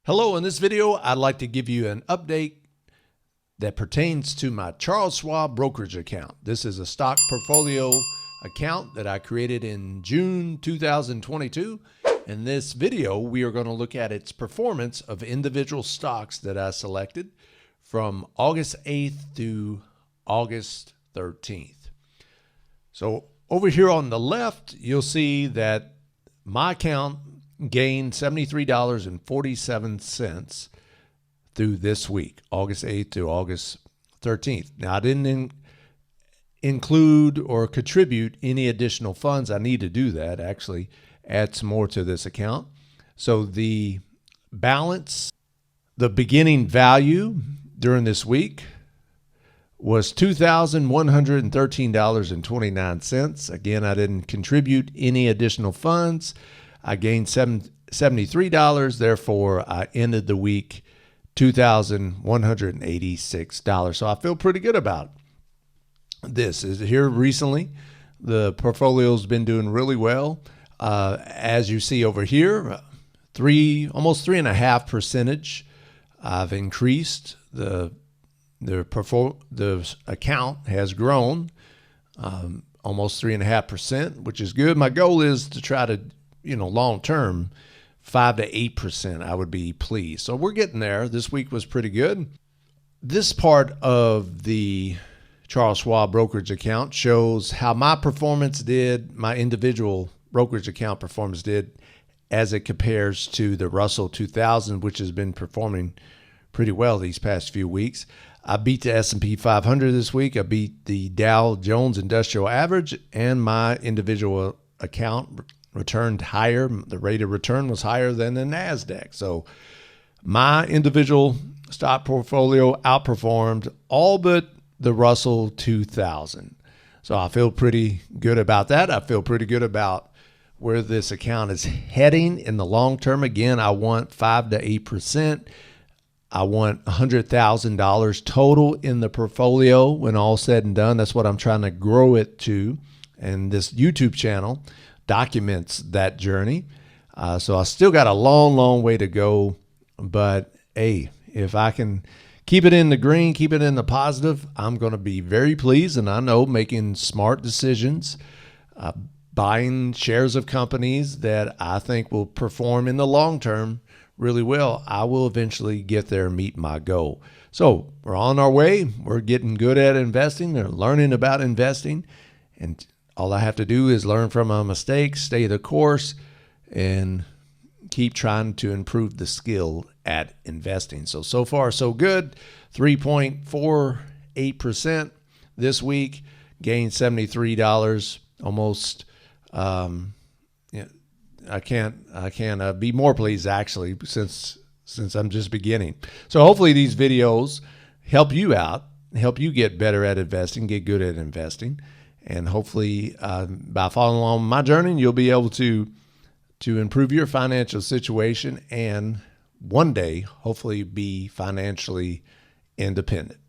Hello, in this video, I'd like to give you an update that pertains to my Charles Schwab brokerage account. This is a stock portfolio account that I created in June 2022. In this video, we are going to look at its performance of individual stocks that I selected from August 8th to August 13th. So over here on the left, you'll see that my account gained $73.47 through this week, August 8th to August 13th. Now, I didn't include or contribute any additional funds. I need to do that, actually add some more to this account. So the balance, the beginning value during this week was $2,113.29. Again, I didn't contribute any additional funds. I gained $73. Therefore, I ended the week $2,186. So I feel pretty good about this. Is here recently, the portfolio's been doing really well. As you see over here, almost 3.5%. I've increased the account has grown almost 3.5%, which is good. My goal is to try to, long term, 5 to 8%. I would be pleased. So we're getting there. This week was pretty good. This part of the Charles Schwab brokerage account shows how my performance did, my individual brokerage account performance did, as it compares to the Russell 2000, which has been performing pretty well these past few weeks. I beat the S&P 500 this week. I beat the Dow Jones Industrial Average, and my individual account returned higher. The rate of return was higher than the NASDAQ. So my individual stock portfolio outperformed all but the Russell 2000. So I feel pretty good about that. I feel pretty good about where this account is heading in the long term. Again, I want 5 to 8%. I want $100,000 total in the portfolio when all said and done. That's what I'm trying to grow it to. And this YouTube channel documents that journey. So I still got a long way to go. But hey, if I can keep it in the green, keep it in the positive, I'm going to be very pleased. And I know making smart decisions, buying shares of companies that I think will perform in the long term really well, I will eventually get there and meet my goal. So we're on our way. We're getting good at investing. They're learning about investing. And all I have to do is learn from my mistakes, stay the course, and keep trying to improve the skill at investing. So far, so good. 3.48% this week, gained $73, almost. I can't be more pleased, actually, since I'm just beginning. So hopefully these videos help you out, help you get better at investing, get good at investing. And hopefully by following along my journey, you'll be able to improve your financial situation and one day, hopefully, be financially independent.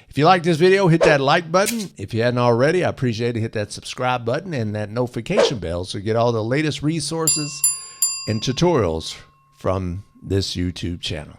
If you like this video, hit that like button. If you hadn't already, I appreciate it. Hit that subscribe button and that notification bell so you get all the latest resources and tutorials from this YouTube channel.